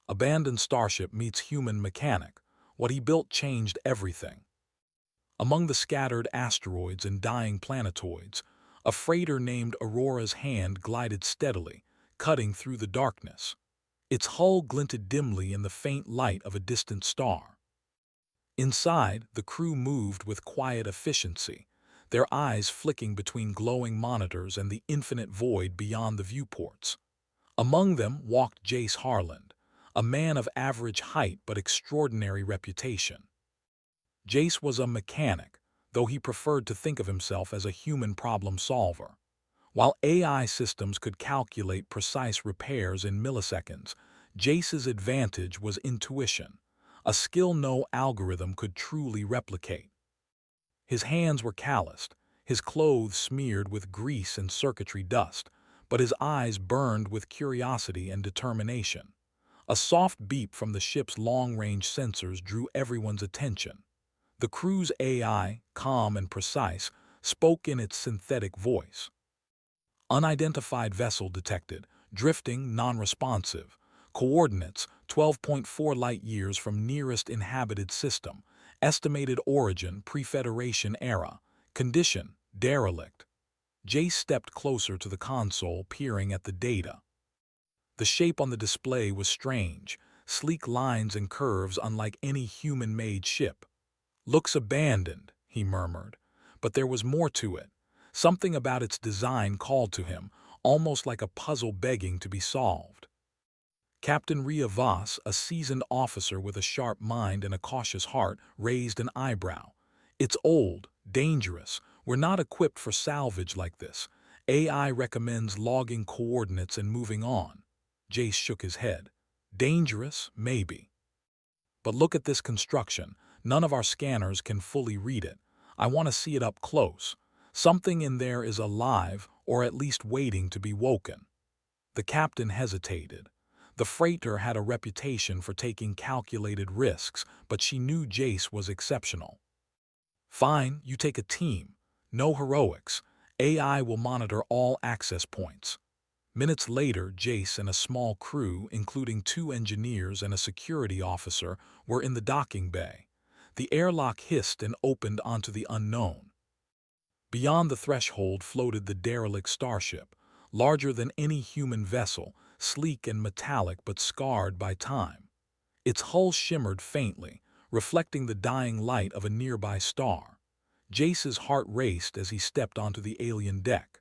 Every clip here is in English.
Abandoned starship meets human mechanic. What he built changed everything. Among the scattered asteroids and dying planetoids, a freighter named Aurora's Hand glided steadily, cutting through the darkness. Its hull glinted dimly in the faint light of a distant star. Inside, the crew moved with quiet efficiency, their eyes flicking between glowing monitors and the infinite void beyond the viewports. Among them walked Jace Harland, a man of average height but extraordinary reputation. Jace was a mechanic, though he preferred to think of himself as a human problem solver. While AI systems could calculate precise repairs in milliseconds, Jace's advantage was intuition, a skill no algorithm could truly replicate. His hands were calloused, his clothes smeared with grease and circuitry dust, but his eyes burned with curiosity and determination. A soft beep from the ship's long-range sensors drew everyone's attention. The crew's AI, calm and precise, spoke in its synthetic voice. Unidentified vessel detected, drifting, non-responsive. Coordinates 12.4 light-years from nearest inhabited system. Estimated origin pre-Federation era. Condition derelict. Jace stepped closer to the console, peering at the data. The shape on the display was strange, sleek lines and curves unlike any human-made ship. "Looks abandoned," he murmured, but there was more to it. Something about its design called to him, almost like a puzzle begging to be solved. Captain Rhea Voss, a seasoned officer with a sharp mind and a cautious heart, raised an eyebrow. "It's old, dangerous. We're not equipped for salvage like this. AI recommends logging coordinates and moving on." Jace shook his head. "Dangerous, maybe. But look at this construction. None of our scanners can fully read it. I want to see it up close. Something in there is alive, or at least waiting to be woken." The captain hesitated. The freighter had a reputation for taking calculated risks, but she knew Jace was exceptional. "Fine, you take a team. No heroics. AI will monitor all access points." Minutes later, Jace and a small crew, including 2 engineers and a security officer, were in the docking bay. The airlock hissed and opened onto the unknown. Beyond the threshold floated the derelict Starship, larger than any human vessel, sleek and metallic but scarred by time. Its hull shimmered faintly, reflecting the dying light of a nearby star. Jace's heart raced as he stepped onto the alien deck.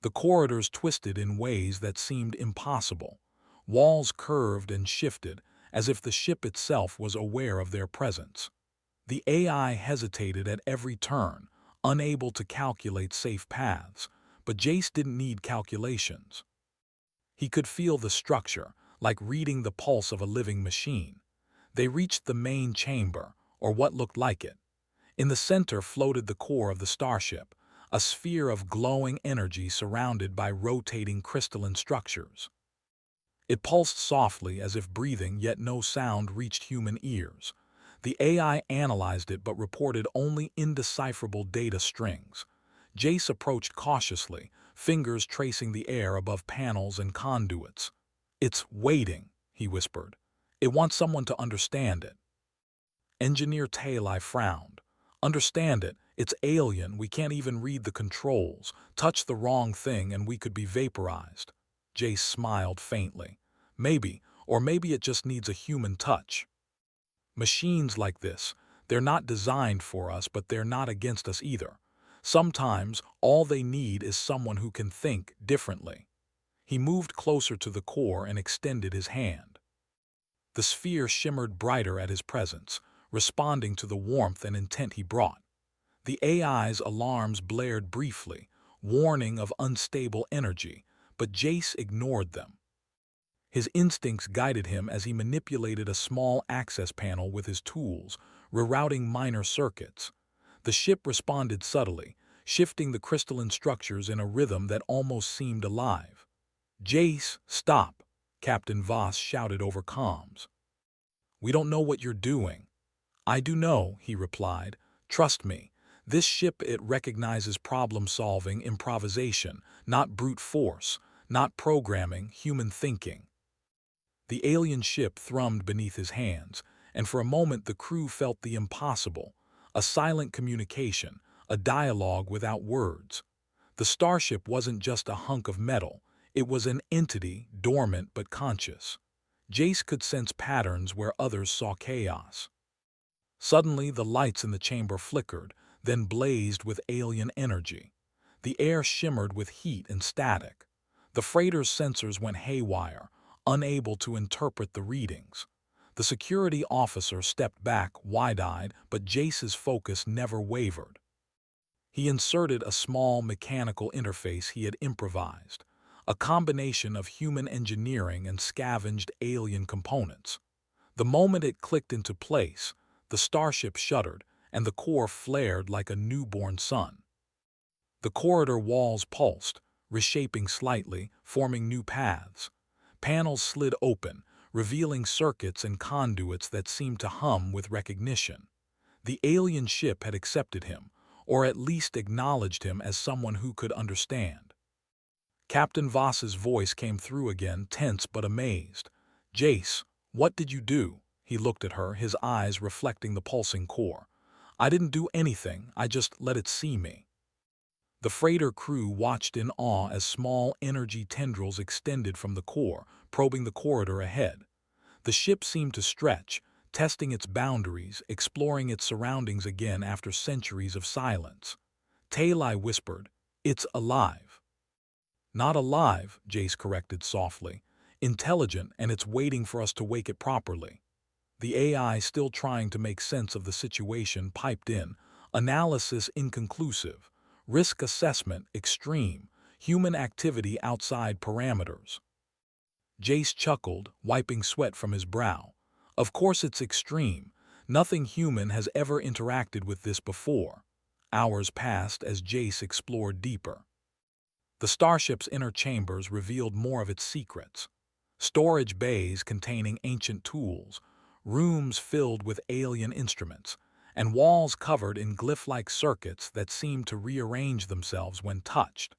The corridors twisted in ways that seemed impossible. Walls curved and shifted, as if the ship itself was aware of their presence. The AI hesitated at every turn, unable to calculate safe paths, but Jace didn't need calculations. He could feel the structure, like reading the pulse of a living machine. They reached the main chamber, or what looked like it. In the center floated the core of the starship, a sphere of glowing energy surrounded by rotating crystalline structures. It pulsed softly as if breathing, yet no sound reached human ears. The AI analyzed it but reported only indecipherable data strings. Jace approached cautiously, fingers tracing the air above panels and conduits. "It's waiting," he whispered. "It wants someone to understand it." Engineer Talai frowned. "Understand it? It's alien, we can't even read the controls. Touch the wrong thing and we could be vaporized." Jace smiled faintly. "Maybe, or maybe it just needs a human touch. Machines like this, they're not designed for us, but they're not against us either. Sometimes, all they need is someone who can think differently." He moved closer to the core and extended his hand. The sphere shimmered brighter at his presence, responding to the warmth and intent he brought. The AI's alarms blared briefly, warning of unstable energy, but Jace ignored them. His instincts guided him as he manipulated a small access panel with his tools, rerouting minor circuits. The ship responded subtly, shifting the crystalline structures in a rhythm that almost seemed alive. "Jace, stop!" Captain Voss shouted over comms. "We don't know what you're doing." "I do know," he replied. "Trust me. This ship, it recognizes problem-solving, improvisation, not brute force, not programming, human thinking." The alien ship thrummed beneath his hands, and for a moment the crew felt the impossible, a silent communication, a dialogue without words. The starship wasn't just a hunk of metal, it was an entity, dormant but conscious. Jace could sense patterns where others saw chaos. Suddenly, the lights in the chamber flickered, then blazed with alien energy. The air shimmered with heat and static. The freighter's sensors went haywire, unable to interpret the readings. The security officer stepped back, wide-eyed, but Jace's focus never wavered. He inserted a small mechanical interface he had improvised, a combination of human engineering and scavenged alien components. The moment it clicked into place, the starship shuddered, and the core flared like a newborn sun. The corridor walls pulsed, reshaping slightly, forming new paths. Panels slid open, revealing circuits and conduits that seemed to hum with recognition. The alien ship had accepted him, or at least acknowledged him as someone who could understand. Captain Voss's voice came through again, tense but amazed. "Jace, what did you do?" He looked at her, his eyes reflecting the pulsing core. "I didn't do anything, I just let it see me." The freighter crew watched in awe as small energy tendrils extended from the core, probing the corridor ahead. The ship seemed to stretch, testing its boundaries, exploring its surroundings again after centuries of silence. Talai whispered, "It's alive." "Not alive," Jace corrected softly. "Intelligent, and it's waiting for us to wake it properly." The AI, still trying to make sense of the situation, piped in. "Analysis inconclusive. Risk assessment extreme. Human activity outside parameters." Jace chuckled, wiping sweat from his brow. "Of course it's extreme. Nothing human has ever interacted with this before." Hours passed as Jace explored deeper. The starship's inner chambers revealed more of its secrets. Storage bays containing ancient tools, rooms filled with alien instruments, and walls covered in glyph-like circuits that seemed to rearrange themselves when touched.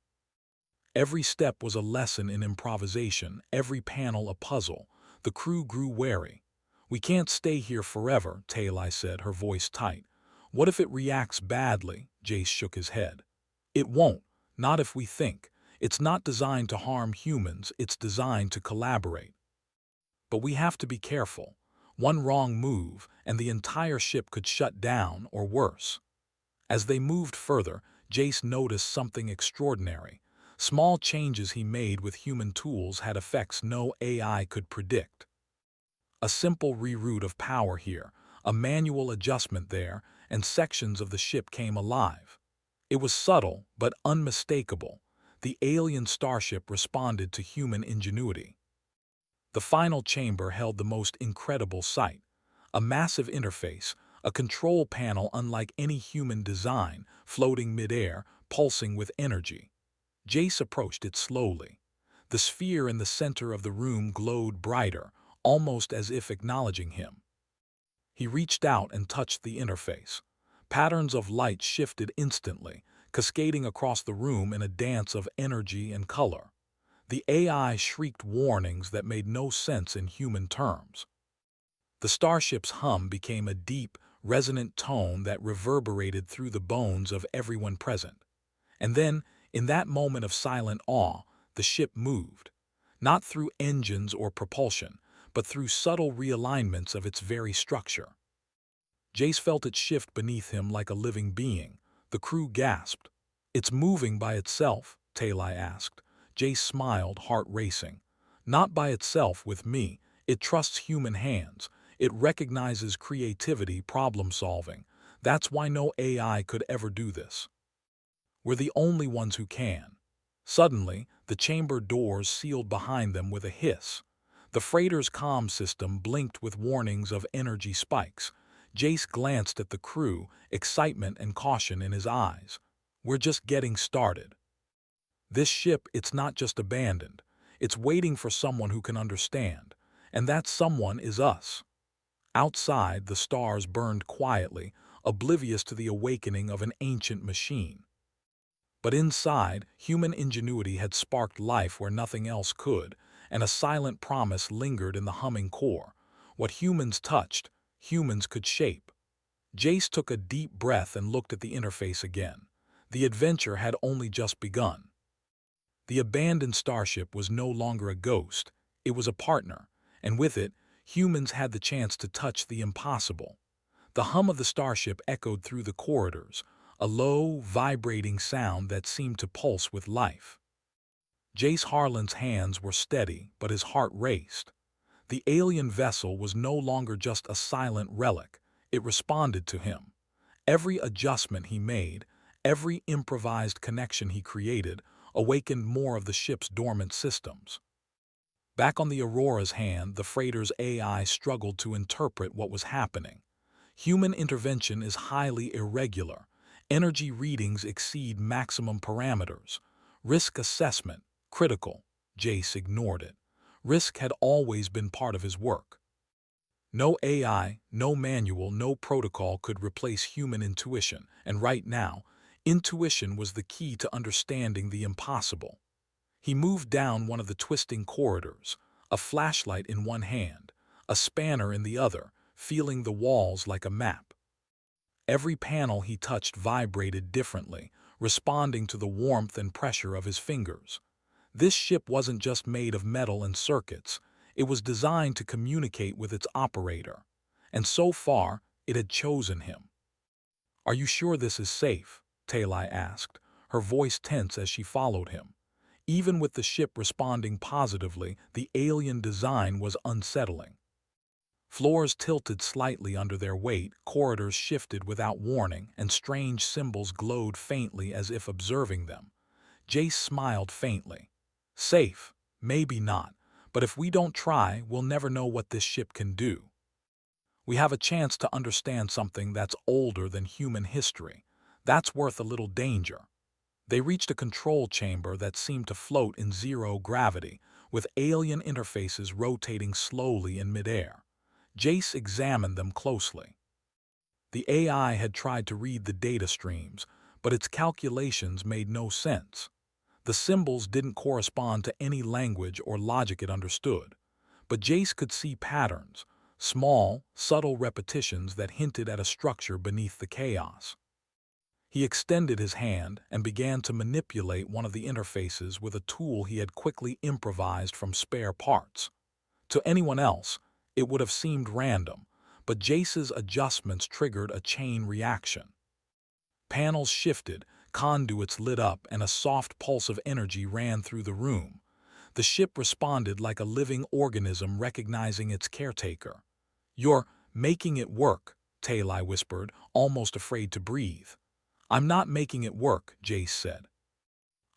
Every step was a lesson in improvisation, every panel a puzzle. The crew grew wary. "We can't stay here forever," Talai said, her voice tight. "What if it reacts badly?" Jace shook his head. "It won't, not if we think. It's not designed to harm humans, it's designed to collaborate. But we have to be careful. One wrong move, and the entire ship could shut down, or worse." As they moved further, Jace noticed something extraordinary. Small changes he made with human tools had effects no AI could predict. A simple reroute of power here, a manual adjustment there, and sections of the ship came alive. It was subtle, but unmistakable. The alien starship responded to human ingenuity. The final chamber held the most incredible sight. A massive interface, a control panel unlike any human design, floating mid-air, pulsing with energy. Jace approached it slowly. The sphere in the center of the room glowed brighter, almost as if acknowledging him. He reached out and touched the interface. Patterns of light shifted instantly, cascading across the room in a dance of energy and color. The AI shrieked warnings that made no sense in human terms. The starship's hum became a deep, resonant tone that reverberated through the bones of everyone present. And then, in that moment of silent awe, the ship moved. Not through engines or propulsion, but through subtle realignments of its very structure. Jace felt it shift beneath him like a living being. The crew gasped. "It's moving by itself?" Talai asked. Jace smiled, heart racing. "Not by itself with me. It trusts human hands. It recognizes creativity, problem-solving. That's why no AI could ever do this. We're the only ones who can." Suddenly, the chamber doors sealed behind them with a hiss. The freighter's comm system blinked with warnings of energy spikes. Jace glanced at the crew, excitement and caution in his eyes. "We're just getting started. This ship, it's not just abandoned. It's waiting for someone who can understand. And that someone is us." Outside, the stars burned quietly, oblivious to the awakening of an ancient machine. But inside, human ingenuity had sparked life where nothing else could, and a silent promise lingered in the humming core. What humans touched, humans could shape. Jace took a deep breath and looked at the interface again. The adventure had only just begun. The abandoned starship was no longer a ghost, it was a partner, and with it, humans had the chance to touch the impossible. The hum of the starship echoed through the corridors, a low, vibrating sound that seemed to pulse with life. Jace Harlan's hands were steady, but his heart raced. The alien vessel was no longer just a silent relic, it responded to him. Every adjustment he made, every improvised connection he created, awakened more of the ship's dormant systems. Back on the Aurora's hand, the freighter's AI struggled to interpret what was happening. Human intervention is highly irregular. Energy readings exceed maximum parameters. Risk assessment, critical. Jace ignored it. Risk had always been part of his work. No AI, no manual, no protocol could replace human intuition, and right now, intuition was the key to understanding the impossible. He moved down one of the twisting corridors, a flashlight in one hand, a spanner in the other, feeling the walls like a map. Every panel he touched vibrated differently, responding to the warmth and pressure of his fingers. This ship wasn't just made of metal and circuits, it was designed to communicate with its operator. And so far, it had chosen him. "Are you sure this is safe?" Talai asked, her voice tense as she followed him. Even with the ship responding positively, the alien design was unsettling. Floors tilted slightly under their weight, corridors shifted without warning, and strange symbols glowed faintly as if observing them. Jace smiled faintly. "Safe? Maybe not, but if we don't try, we'll never know what this ship can do. We have a chance to understand something that's older than human history. That's worth a little danger." They reached a control chamber that seemed to float in zero gravity, with alien interfaces rotating slowly in midair. Jace examined them closely. The AI had tried to read the data streams, but its calculations made no sense. The symbols didn't correspond to any language or logic it understood. But Jace could see patterns, small, subtle repetitions that hinted at a structure beneath the chaos. He extended his hand and began to manipulate one of the interfaces with a tool he had quickly improvised from spare parts. To anyone else, it would have seemed random, but Jace's adjustments triggered a chain reaction. Panels shifted, conduits lit up, and a soft pulse of energy ran through the room. The ship responded like a living organism recognizing its caretaker. "You're making it work," Talai whispered, almost afraid to breathe. "I'm not making it work," Jace said.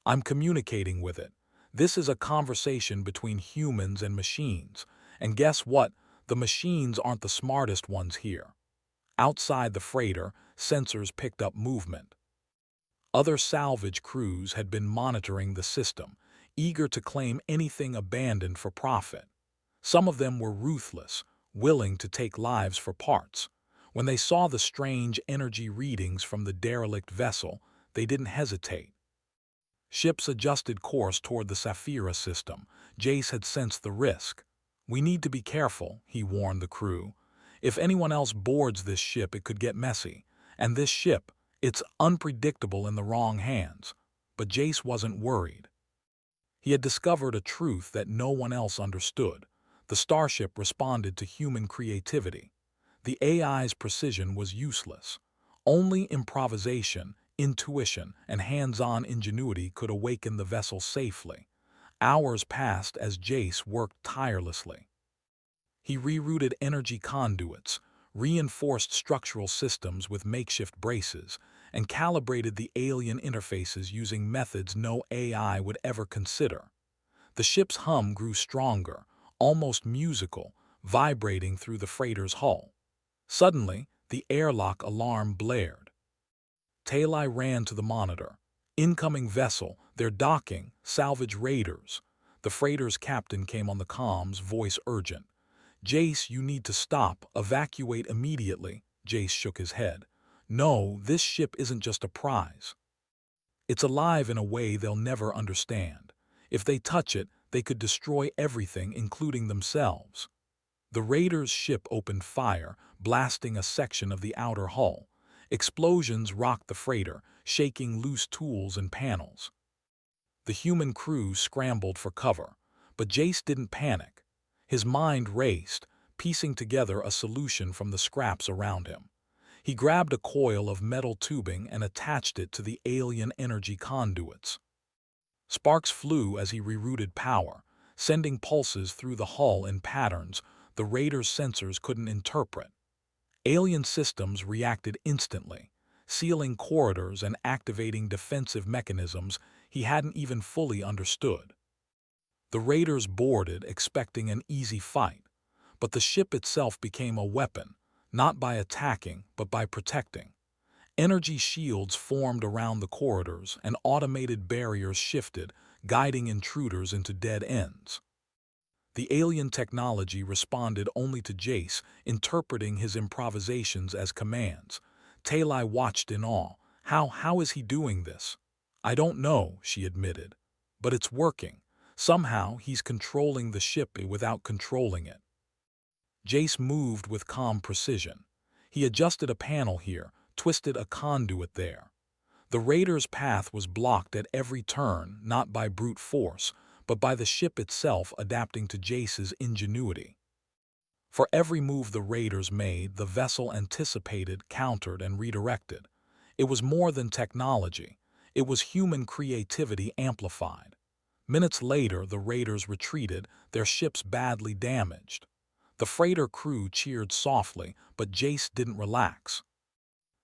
"I'm communicating with it. This is a conversation between humans and machines. And guess what? The machines aren't the smartest ones here." Outside the freighter, sensors picked up movement. Other salvage crews had been monitoring the system, eager to claim anything abandoned for profit. Some of them were ruthless, willing to take lives for parts. When they saw the strange energy readings from the derelict vessel, they didn't hesitate. Ships adjusted course toward the Saphira system. Jace had sensed the risk. "We need to be careful," he warned the crew. "If anyone else boards this ship, it could get messy. And this ship, it's unpredictable in the wrong hands." But Jace wasn't worried. He had discovered a truth that no one else understood. The starship responded to human creativity. The AI's precision was useless. Only improvisation, intuition, and hands-on ingenuity could awaken the vessel safely. Hours passed as Jace worked tirelessly. He rerouted energy conduits, reinforced structural systems with makeshift braces, and calibrated the alien interfaces using methods no AI would ever consider. The ship's hum grew stronger, almost musical, vibrating through the freighter's hull. Suddenly, the airlock alarm blared. Talai ran to the monitor. "Incoming vessel, they're docking, salvage raiders." The freighter's captain came on the comms, voice urgent. "Jace, you need to stop, evacuate immediately." Jace shook his head. "No, this ship isn't just a prize. It's alive in a way they'll never understand. If they touch it, They could destroy everything, including themselves. The raiders' ship opened fire, blasting a section of the outer hull. Explosions rocked the freighter, shaking loose tools and panels. The human crew scrambled for cover, but Jace didn't panic. His mind raced, piecing together a solution from the scraps around him. He grabbed a coil of metal tubing and attached it to the alien energy conduits. Sparks flew as he rerouted power, sending pulses through the hull in patterns the raiders' sensors couldn't interpret. Alien systems reacted instantly, sealing corridors and activating defensive mechanisms he hadn't even fully understood. The raiders boarded, expecting an easy fight, but the ship itself became a weapon, not by attacking, but by protecting. Energy shields formed around the corridors, and automated barriers shifted, guiding intruders into dead ends. The alien technology responded only to Jace, interpreting his improvisations as commands. Talai watched in awe. How is he doing this? I don't know, she admitted. But it's working. Somehow he's controlling the ship without controlling it. Jace moved with calm precision. He adjusted a panel here, twisted a conduit there. The raider's path was blocked at every turn, not by brute force, but by the ship itself adapting to Jace's ingenuity. For every move the raiders made, the vessel anticipated, countered, and redirected. It was more than technology. It was human creativity amplified. Minutes later, the raiders retreated, their ships badly damaged. The freighter crew cheered softly, but Jace didn't relax.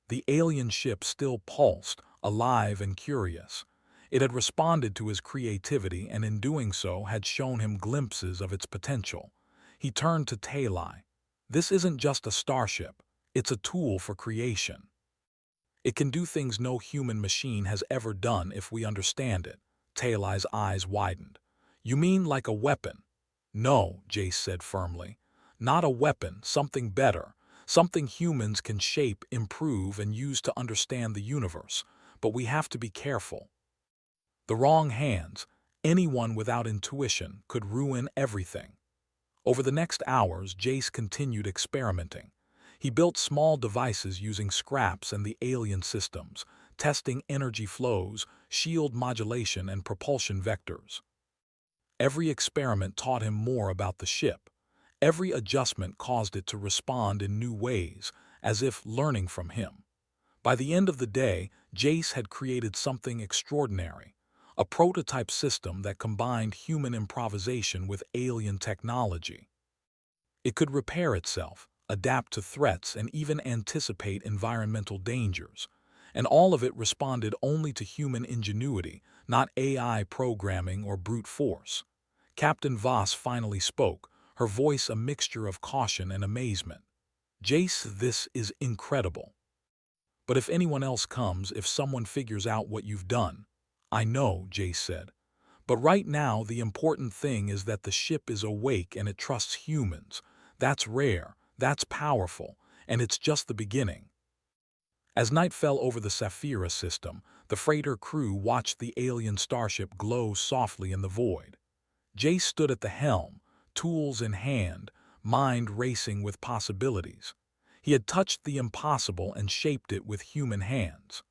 The alien ship still pulsed, alive and curious. It had responded to his creativity and in doing so had shown him glimpses of its potential. He turned to Talai. This isn't just a starship, it's a tool for creation. It can do things no human machine has ever done if we understand it. Talai's eyes widened. You mean like a weapon? No, Jace said firmly. Not a weapon, something better. Something humans can shape, improve, and use to understand the universe. But we have to be careful. The wrong hands, anyone without intuition, could ruin everything. Over the next hours, Jace continued experimenting. He built small devices using scraps and the alien systems, testing energy flows, shield modulation, and propulsion vectors. Every experiment taught him more about the ship. Every adjustment caused it to respond in new ways, as if learning from him. By the end of the day, Jace had created something extraordinary, a prototype system that combined human improvisation with alien technology. It could repair itself, adapt to threats, and even anticipate environmental dangers. And all of it responded only to human ingenuity, not AI programming or brute force. Captain Voss finally spoke, her voice a mixture of caution and amazement. Jace, this is incredible. But if anyone else comes, if someone figures out what you've done, I know, Jace said. But right now, the important thing is that the ship is awake and it trusts humans. That's rare, that's powerful, and it's just the beginning. As night fell over the Saphira system, the freighter crew watched the alien starship glow softly in the void. Jace stood at the helm, tools in hand, mind racing with possibilities. He had touched the impossible and shaped it with human hands.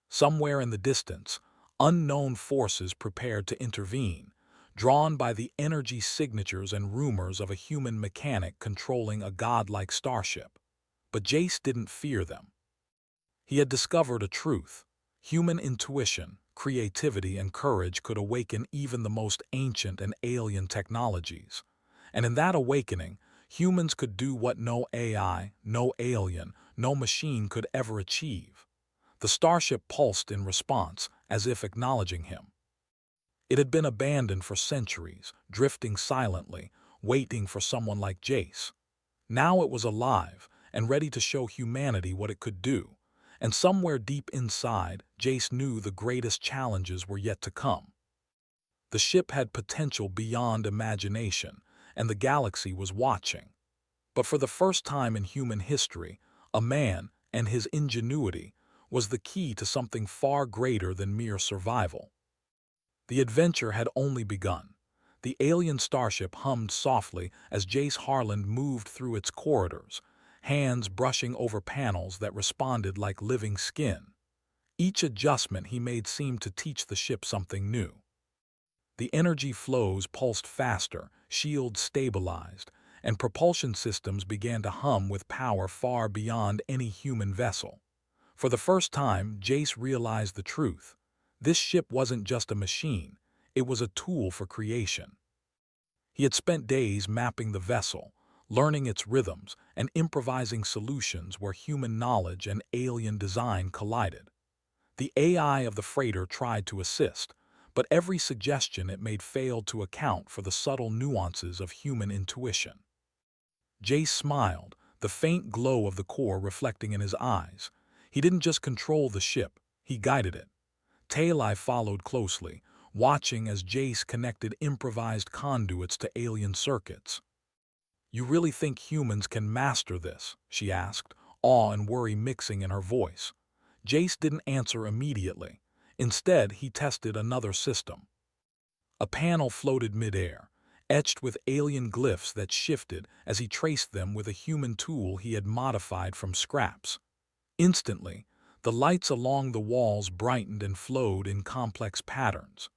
Somewhere in the distance, unknown forces prepared to intervene, drawn by the energy signatures and rumors of a human mechanic controlling a godlike starship. But Jace didn't fear them. He had discovered a truth. Human intuition, creativity, and courage could awaken even the most ancient and alien technologies. And in that awakening, humans could do what no AI, no alien, no machine could ever achieve. The starship pulsed in response, as if acknowledging him. It had been abandoned for centuries, drifting silently, waiting for someone like Jace. Now it was alive, and ready to show humanity what it could do. And somewhere deep inside, Jace knew the greatest challenges were yet to come. The ship had potential beyond imagination, and the galaxy was watching. But for the first time in human history, a man, and his ingenuity, was the key to something far greater than mere survival. The adventure had only begun. The alien starship hummed softly as Jace Harland moved through its corridors, hands brushing over panels that responded like living skin. Each adjustment he made seemed to teach the ship something new. The energy flows pulsed faster, shields stabilized, and propulsion systems began to hum with power far beyond any human vessel. For the first time, Jace realized the truth. This ship wasn't just a machine, it was a tool for creation. He had spent days mapping the vessel, learning its rhythms, and improvising solutions where human knowledge and alien design collided. The AI of the freighter tried to assist, but every suggestion it made failed to account for the subtle nuances of human intuition. Jace smiled, the faint glow of the core reflecting in his eyes. He didn't just control the ship, he guided it. Talai followed closely, watching as Jace connected improvised conduits to alien circuits. "You really think humans can master this?" she asked, awe and worry mixing in her voice. Jace didn't answer immediately. Instead, he tested another system. A panel floated midair, etched with alien glyphs that shifted as he traced them with a human tool he had modified from scraps. Instantly, the lights along the walls brightened and flowed in complex patterns.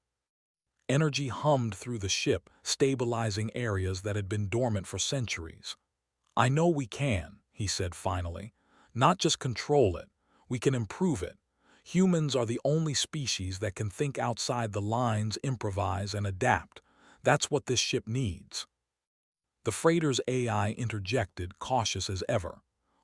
Energy hummed through the ship, stabilizing areas that had been dormant for centuries. "I know we can," he said finally. "Not just control it, we can improve it. Humans are the only species that can think outside the lines, improvise, and adapt. That's what this ship needs." The freighter's AI interjected, cautious as ever.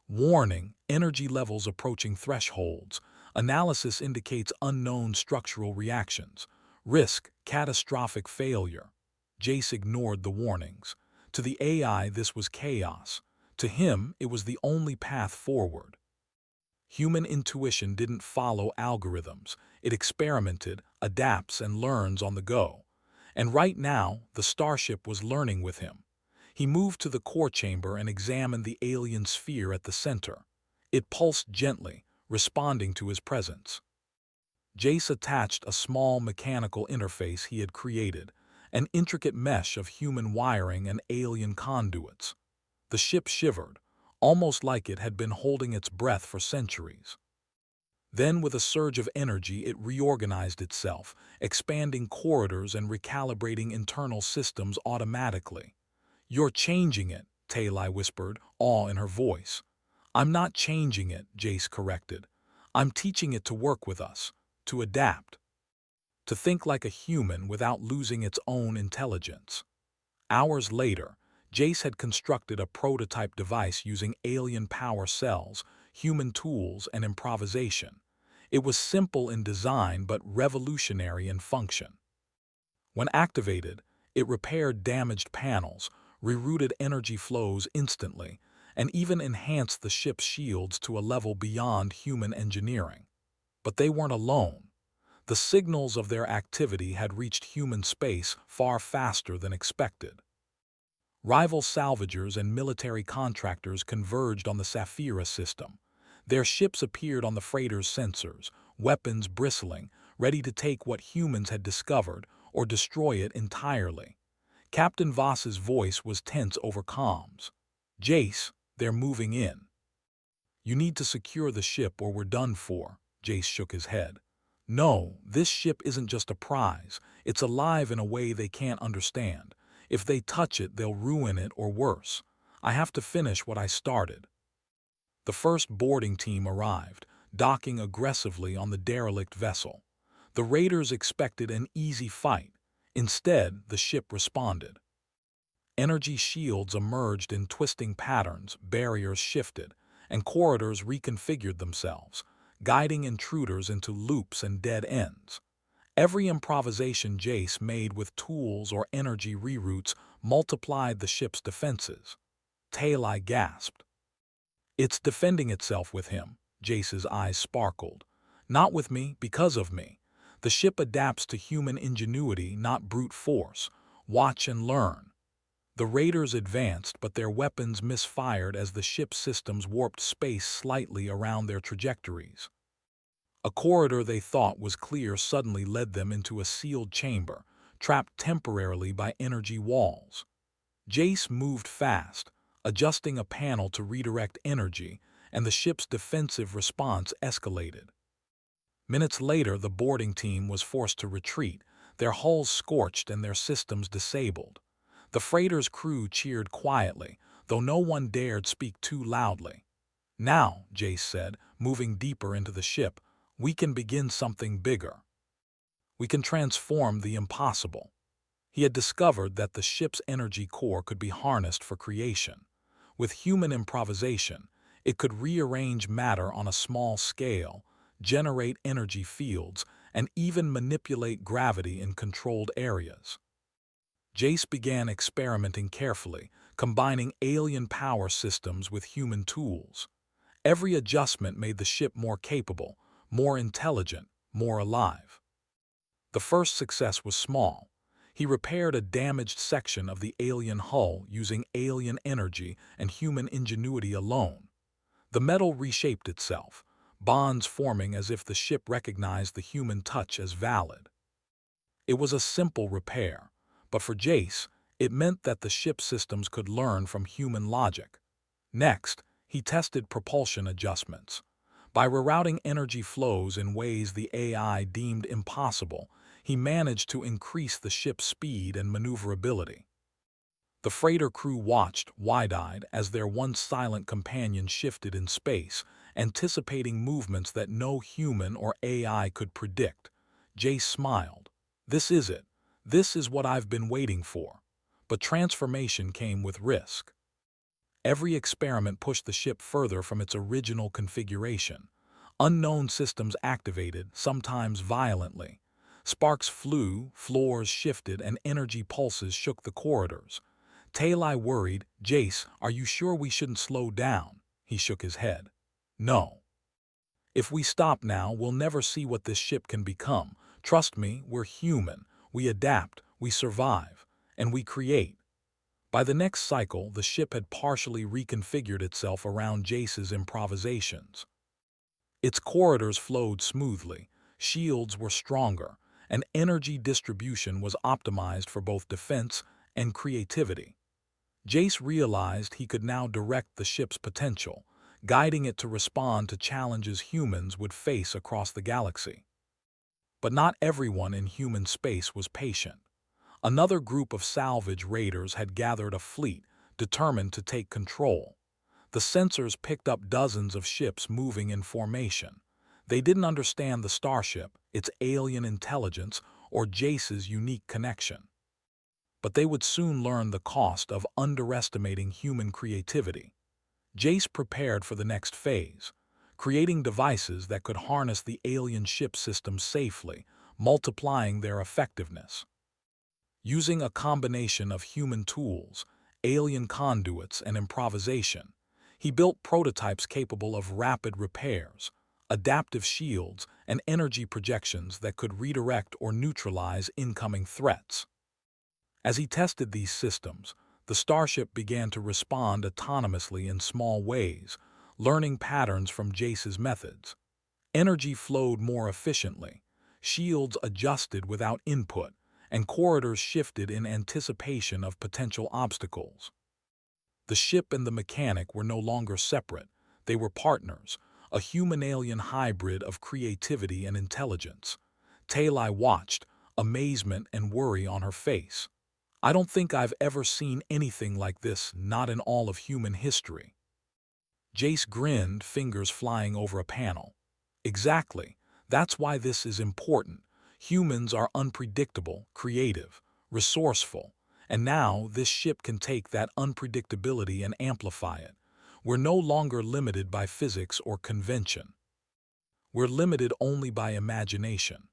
"Warning, energy levels approaching thresholds. Analysis indicates unknown structural reactions. Risk, catastrophic failure." Jace ignored the warnings. To the AI, this was chaos. To him, it was the only path forward. Human intuition didn't follow algorithms. It experimented, adapts, and learns on the go. And right now, the Starship was learning with him. He moved to the core chamber and examined the alien sphere at the center. It pulsed gently, responding to his presence. Jace attached a small mechanical interface he had created, an intricate mesh of human wiring and alien conduits. The ship shivered, almost like it had been holding its breath for centuries. Then, with a surge of energy, it reorganized itself, expanding corridors and recalibrating internal systems automatically. "You're changing it," Talai whispered, awe in her voice. "I'm not changing it," Jace corrected. "I'm teaching it to work with us, to adapt, to think like a human without losing its own intelligence." Hours later, Jace had constructed a prototype device using alien power cells, human tools, and improvisation. It was simple in design but revolutionary in function. When activated, it repaired damaged panels, rerouted energy flows instantly, and even enhanced the ship's shields to a level beyond human engineering. But they weren't alone. The signals of their activity had reached human space far faster than expected. Rival salvagers and military contractors converged on the Saphira system. Their ships appeared on the freighter's sensors, weapons bristling, ready to take what humans had discovered or destroy it entirely. Captain Voss's voice was tense over comms. "Jace, they're moving in. You need to secure the ship or we're done for." Jace shook his head. "No, this ship isn't just a prize. It's alive in a way they can't understand. If they touch it, they'll ruin it or worse. I have to finish what I started." The first boarding team arrived, docking aggressively on the derelict vessel. The raiders expected an easy fight. Instead, the ship responded. Energy shields emerged in twisting patterns, barriers shifted, and corridors reconfigured themselves, guiding intruders into loops and dead ends. Every improvisation Jace made with tools or energy reroutes multiplied the ship's defenses. Talai gasped. "It's defending itself with him." Jace's eyes sparkled. "Not with me, because of me. The ship adapts to human ingenuity, not brute force. Watch and learn." The raiders advanced, but their weapons misfired as the ship's systems warped space slightly around their trajectories. A corridor they thought was clear suddenly led them into a sealed chamber, trapped temporarily by energy walls. Jace moved fast, adjusting a panel to redirect energy, and the ship's defensive response escalated. Minutes later, the boarding team was forced to retreat, their hulls scorched and their systems disabled. The freighter's crew cheered quietly, though no one dared speak too loudly. "Now," Jace said, moving deeper into the ship, "we can begin something bigger. We can transform the impossible." He had discovered that the ship's energy core could be harnessed for creation. With human improvisation, it could rearrange matter on a small scale, generate energy fields, and even manipulate gravity in controlled areas. Jace began experimenting carefully, combining alien power systems with human tools. Every adjustment made the ship more capable, more intelligent, more alive. The first success was small. He repaired a damaged section of the alien hull using alien energy and human ingenuity alone. The metal reshaped itself, bonds forming as if the ship recognized the human touch as valid. It was a simple repair, but for Jace, it meant that the ship systems could learn from human logic. Next, he tested propulsion adjustments. By rerouting energy flows in ways the AI deemed impossible, he managed to increase the ship's speed and maneuverability. The freighter crew watched, wide-eyed, as their once silent companion shifted in space, anticipating movements that no human or AI could predict. Jace smiled. "This is it. This is what I've been waiting for." But transformation came with risk. Every experiment pushed the ship further from its original configuration. Unknown systems activated, sometimes violently. Sparks flew, floors shifted, and energy pulses shook the corridors. Talai worried, "Jace, are you sure we shouldn't slow down?" He shook his head. "No. If we stop now, we'll never see what this ship can become. Trust me, we're human. We adapt, we survive, and we create." By the next cycle, the ship had partially reconfigured itself around Jace's improvisations. Its corridors flowed smoothly, shields were stronger, and energy distribution was optimized for both defense and creativity. Jace realized he could now direct the ship's potential, guiding it to respond to challenges humans would face across the galaxy. But not everyone in human space was patient. Another group of salvage raiders had gathered a fleet, determined to take control. The sensors picked up dozens of ships moving in formation. They didn't understand the Starship, its alien intelligence, or Jace's unique connection. But they would soon learn the cost of underestimating human creativity. Jace prepared for the next phase, creating devices that could harness the alien ship systems safely, multiplying their effectiveness. Using a combination of human tools, alien conduits, and improvisation, he built prototypes capable of rapid repairs, adaptive shields, and energy projections that could redirect or neutralize incoming threats. As he tested these systems, the Starship began to respond autonomously in small ways, learning patterns from Jace's methods. Energy flowed more efficiently, shields adjusted without input, and corridors shifted in anticipation of potential obstacles. The ship and the mechanic were no longer separate, they were partners, a human-alien hybrid of creativity and intelligence. Talai watched, amazement and worry on her face. "I don't think I've ever seen anything like this, not in all of human history." Jace grinned, fingers flying over a panel. "Exactly. That's why this is important. Humans are unpredictable, creative, resourceful, and now this ship can take that unpredictability and amplify it. We're no longer limited by physics or convention. We're limited only by imagination."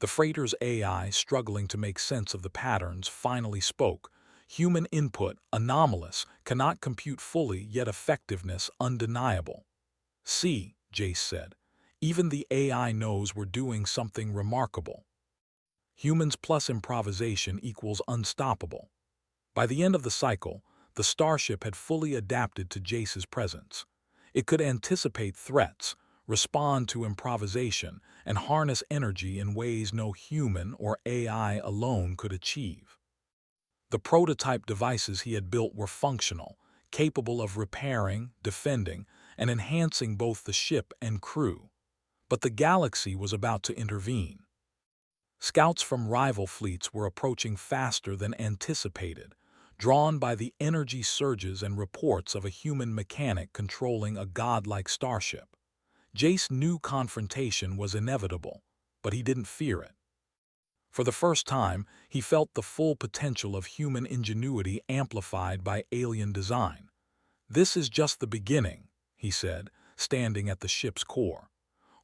The freighter's AI, struggling to make sense of the patterns, finally spoke. "Human input, anomalous, cannot compute fully, yet effectiveness undeniable." "See," Jace said, "even the AI knows we're doing something remarkable. Humans plus improvisation equals unstoppable." By the end of the cycle, the Starship had fully adapted to Jace's presence. It could anticipate threats, respond to improvisation, and harness energy in ways no human or AI alone could achieve. The prototype devices he had built were functional, capable of repairing, defending, and enhancing both the ship and crew. But the galaxy was about to intervene. Scouts from rival fleets were approaching faster than anticipated, drawn by the energy surges and reports of a human mechanic controlling a godlike starship. Jace knew confrontation was inevitable, but he didn't fear it. For the first time, he felt the full potential of human ingenuity amplified by alien design. "This is just the beginning," he said, standing at the ship's core.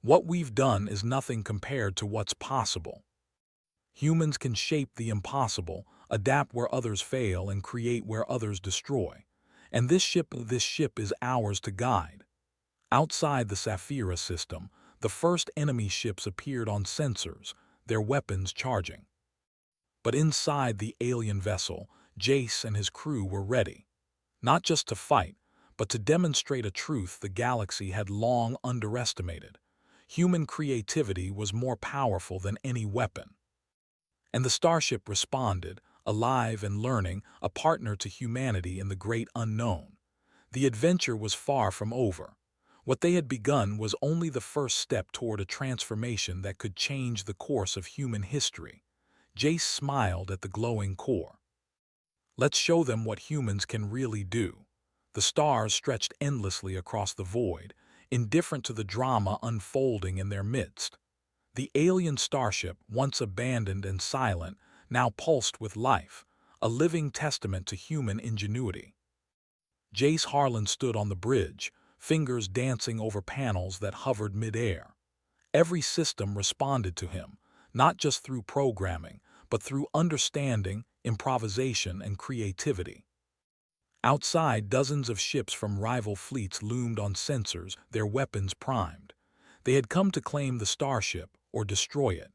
"What we've done is nothing compared to what's possible. Humans can shape the impossible, adapt where others fail, and create where others destroy. And this ship is ours to guide." Outside the Saphira system, the first enemy ships appeared on sensors, their weapons charging. But inside the alien vessel, Jace and his crew were ready, not just to fight, but to demonstrate a truth the galaxy had long underestimated. Human creativity was more powerful than any weapon. And the starship responded, alive and learning, a partner to humanity in the great unknown. The adventure was far from over. What they had begun was only the first step toward a transformation that could change the course of human history. Jace smiled at the glowing core. "Let's show them what humans can really do." The stars stretched endlessly across the void, indifferent to the drama unfolding in their midst. The alien starship, once abandoned and silent, now pulsed with life, a living testament to human ingenuity. Jace Harlan stood on the bridge, fingers dancing over panels that hovered mid-air. Every system responded to him, not just through programming, but through understanding, improvisation, and creativity. Outside, dozens of ships from rival fleets loomed on sensors, their weapons primed. They had come to claim the starship or destroy it.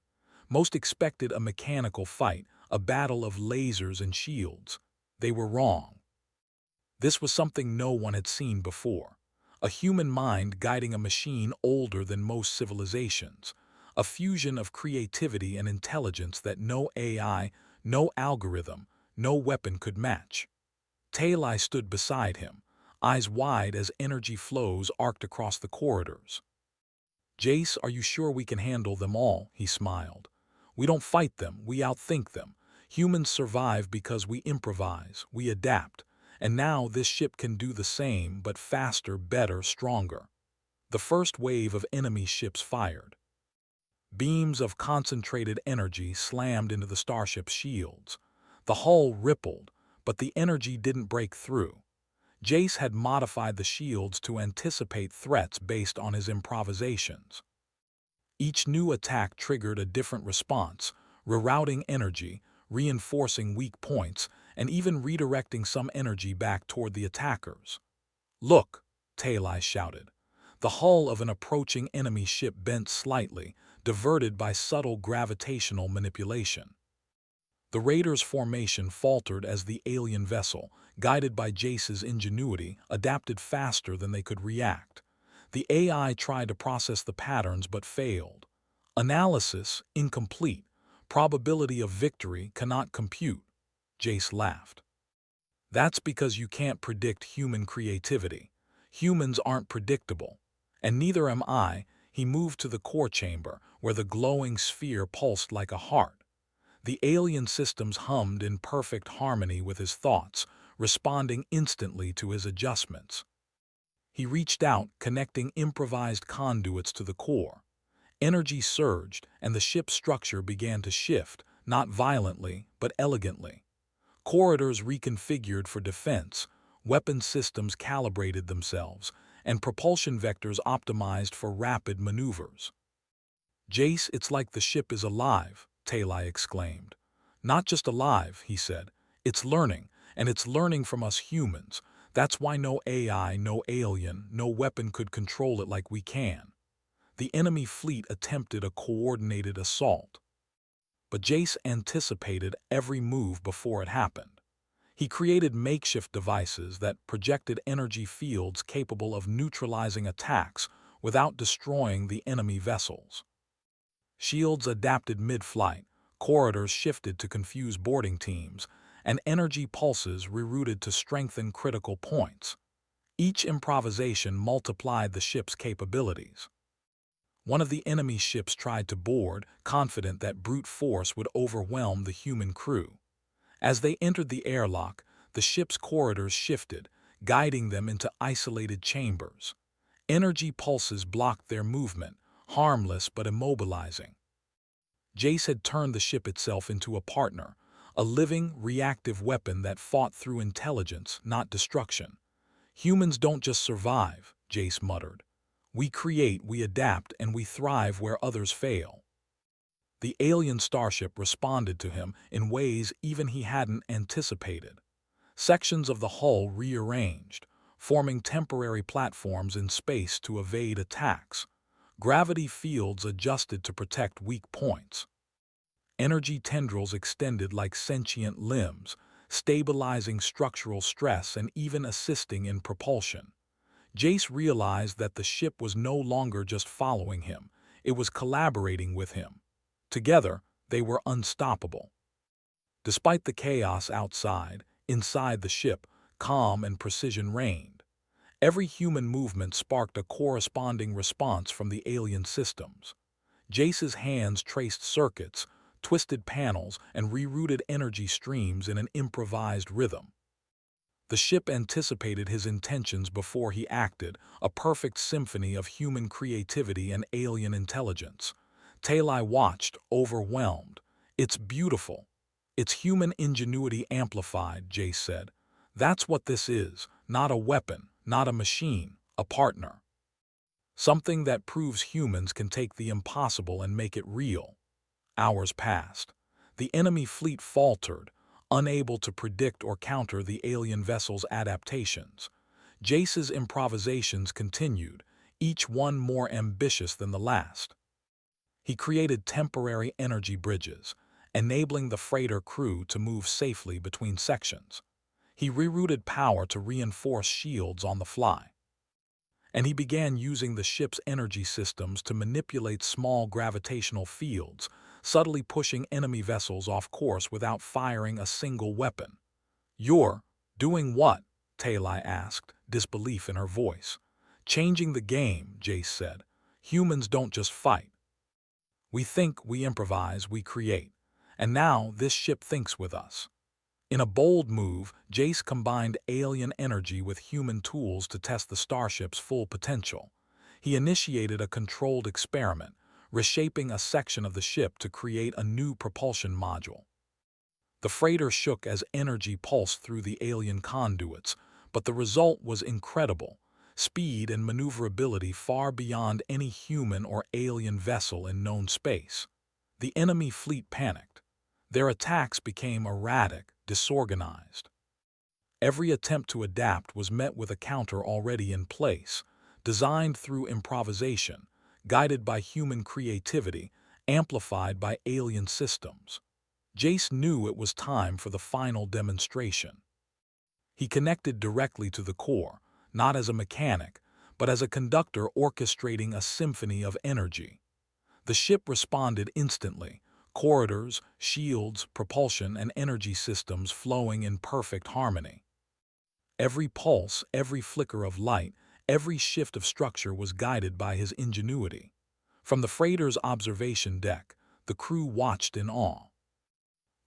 Most expected a mechanical fight, a battle of lasers and shields. They were wrong. This was something no one had seen before. A human mind guiding a machine older than most civilizations. A fusion of creativity and intelligence that no AI, no algorithm, no weapon could match. Talai stood beside him, eyes wide as energy flows arced across the corridors. "Jace, are you sure we can handle them all?" he smiled. "We don't fight them, we outthink them. Humans survive because we improvise, we adapt. And now this ship can do the same, but faster, better, stronger." The first wave of enemy ships fired. Beams of concentrated energy slammed into the starship's shields. The hull rippled, but the energy didn't break through. Jace had modified the shields to anticipate threats based on his improvisations. Each new attack triggered a different response, rerouting energy, reinforcing weak points, and even redirecting some energy back toward the attackers. "Look!" Talai shouted. The hull of an approaching enemy ship bent slightly, diverted by subtle gravitational manipulation. The raiders' formation faltered as the alien vessel, guided by Jace's ingenuity, adapted faster than they could react. The AI tried to process the patterns but failed. "Analysis incomplete. Probability of victory cannot compute." Jace laughed. "That's because you can't predict human creativity. Humans aren't predictable. And neither am I." He moved to the core chamber, where the glowing sphere pulsed like a heart. The alien systems hummed in perfect harmony with his thoughts, responding instantly to his adjustments. He reached out, connecting improvised conduits to the core. Energy surged, and the ship's structure began to shift, not violently, but elegantly. Corridors reconfigured for defense, weapon systems calibrated themselves, and propulsion vectors optimized for rapid maneuvers. "Jace, it's like the ship is alive," Talai exclaimed. "Not just alive," he said. "It's learning, and it's learning from us humans. That's why no AI, no alien, no weapon could control it like we can." The enemy fleet attempted a coordinated assault. But Jace anticipated every move before it happened. He created makeshift devices that projected energy fields capable of neutralizing attacks without destroying the enemy vessels. Shields adapted mid-flight, corridors shifted to confuse boarding teams, and energy pulses rerouted to strengthen critical points. Each improvisation multiplied the ship's capabilities. One of the enemy ships tried to board, confident that brute force would overwhelm the human crew. As they entered the airlock, the ship's corridors shifted, guiding them into isolated chambers. Energy pulses blocked their movement, harmless but immobilizing. Jace had turned the ship itself into a partner, a living, reactive weapon that fought through intelligence, not destruction. Humans don't just survive, Jace muttered. We create, we adapt, and we thrive where others fail. The alien starship responded to him in ways even he hadn't anticipated. Sections of the hull rearranged, forming temporary platforms in space to evade attacks. Gravity fields adjusted to protect weak points. Energy tendrils extended like sentient limbs, stabilizing structural stress and even assisting in propulsion. Jace realized that the ship was no longer just following him, it was collaborating with him. Together, they were unstoppable. Despite the chaos outside, inside the ship, calm and precision reigned. Every human movement sparked a corresponding response from the alien systems. Jace's hands traced circuits, twisted panels, and rerouted energy streams in an improvised rhythm. The ship anticipated his intentions before he acted, a perfect symphony of human creativity and alien intelligence. Talai watched, overwhelmed. "It's beautiful. It's human ingenuity amplified," Jace said. "That's what this is, not a weapon, not a machine, a partner. Something that proves humans can take the impossible and make it real." Hours passed. The enemy fleet faltered, unable to predict or counter the alien vessel's adaptations. Jace's improvisations continued, each one more ambitious than the last. He created temporary energy bridges, enabling the freighter crew to move safely between sections. He rerouted power to reinforce shields on the fly. And he began using the ship's energy systems to manipulate small gravitational fields, subtly pushing enemy vessels off course without firing a single weapon. "You're doing what?" Talai asked, disbelief in her voice. "Changing the game," Jace said. "Humans don't just fight. We think, we improvise, we create. And now this ship thinks with us." In a bold move, Jace combined alien energy with human tools to test the starship's full potential. He initiated a controlled experiment, reshaping a section of the ship to create a new propulsion module. The freighter shook as energy pulsed through the alien conduits, but the result was incredible. Speed and maneuverability far beyond any human or alien vessel in known space. The enemy fleet panicked. Their attacks became erratic, disorganized. Every attempt to adapt was met with a counter already in place, designed through improvisation, guided by human creativity, amplified by alien systems. Jace knew it was time for the final demonstration. He connected directly to the core, not as a mechanic, but as a conductor orchestrating a symphony of energy. The ship responded instantly, corridors, shields, propulsion, and energy systems flowing in perfect harmony. Every pulse, every flicker of light, every shift of structure was guided by his ingenuity. From the freighter's observation deck, the crew watched in awe.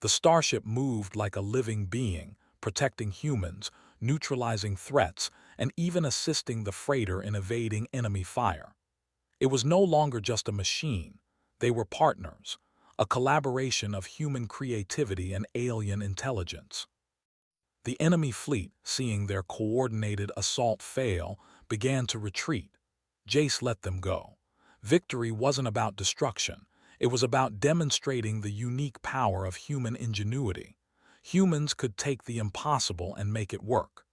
The starship moved like a living being, protecting humans, neutralizing threats, and even assisting the freighter in evading enemy fire. It was no longer just a machine. They were partners, a collaboration of human creativity and alien intelligence. The enemy fleet, seeing their coordinated assault fail, began to retreat. Jace let them go. Victory wasn't about destruction. It was about demonstrating the unique power of human ingenuity. Humans could take the impossible and make it work.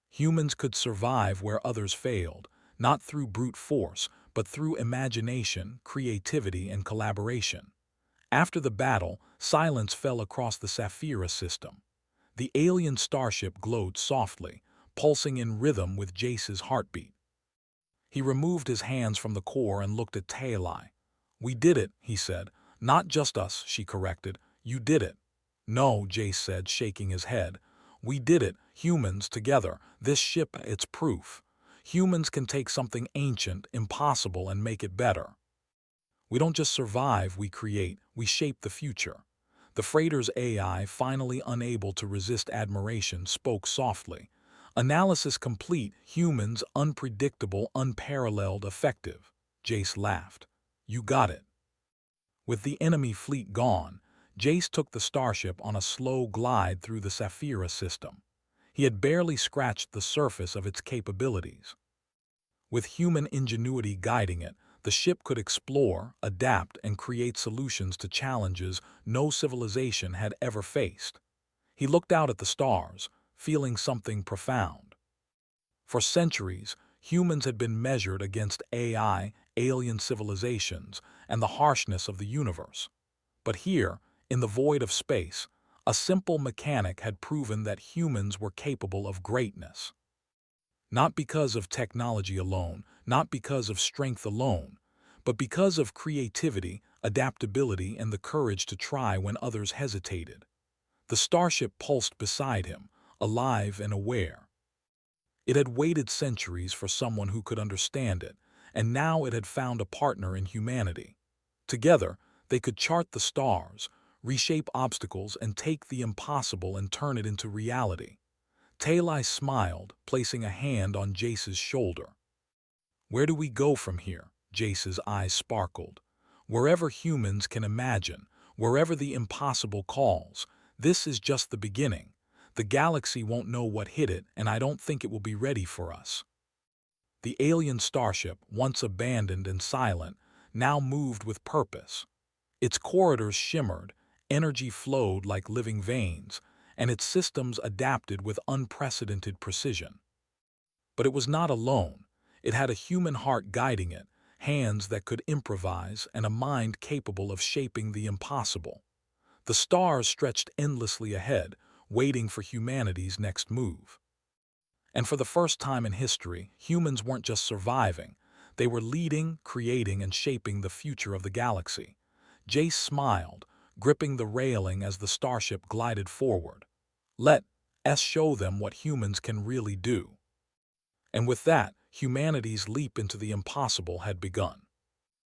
Humans could survive where others failed, not through brute force, but through imagination, creativity, and collaboration. After the battle, silence fell across the Saphira system. The alien starship glowed softly, pulsing in rhythm with Jace's heartbeat. He removed his hands from the core and looked at Talai. "We did it," he said. "Not just us," she corrected. "You did it." "No," Jace said, shaking his head. "We did it, humans, together. This ship, it's proof. Humans can take something ancient, impossible, and make it better. We don't just survive, we create, we shape the future." The freighter's AI, finally unable to resist admiration, spoke softly. "Analysis complete, humans unpredictable, unparalleled, effective." Jace laughed. "You got it." With the enemy fleet gone, Jace took the Starship on a slow glide through the Saphira system. He had barely scratched the surface of its capabilities. With human ingenuity guiding it, the ship could explore, adapt, and create solutions to challenges no civilization had ever faced. He looked out at the stars, feeling something profound. For centuries, humans had been measured against AI, alien civilizations, and the harshness of the universe. But here, in the void of space, a simple mechanic had proven that humans were capable of greatness. Not because of technology alone, not because of strength alone, but because of creativity, adaptability, and the courage to try when others hesitated. The Starship pulsed beside him, alive and aware. It had waited centuries for someone who could understand it, and now it had found a partner in humanity. Together, they could chart the stars, reshape obstacles, and take the impossible and turn it into reality. Talai smiled, placing a hand on Jace's shoulder. "Where do we go from here?" Jace's eyes sparkled. "Wherever humans can imagine, wherever the impossible calls. This is just the beginning. The galaxy won't know what hit it, and I don't think it will be ready for us." The alien starship, once abandoned and silent, now moved with purpose. Its corridors shimmered, energy flowed like living veins, and its systems adapted with unprecedented precision. But it was not alone. It had a human heart guiding it, hands that could improvise, and a mind capable of shaping the impossible. The stars stretched endlessly ahead, waiting for humanity's next move. And for the first time in history, humans weren't just surviving. They were leading, creating, and shaping the future of the galaxy. Jace smiled, gripping the railing as the starship glided forward. "Let us show them what humans can really do." And with that, humanity's leap into the impossible had begun.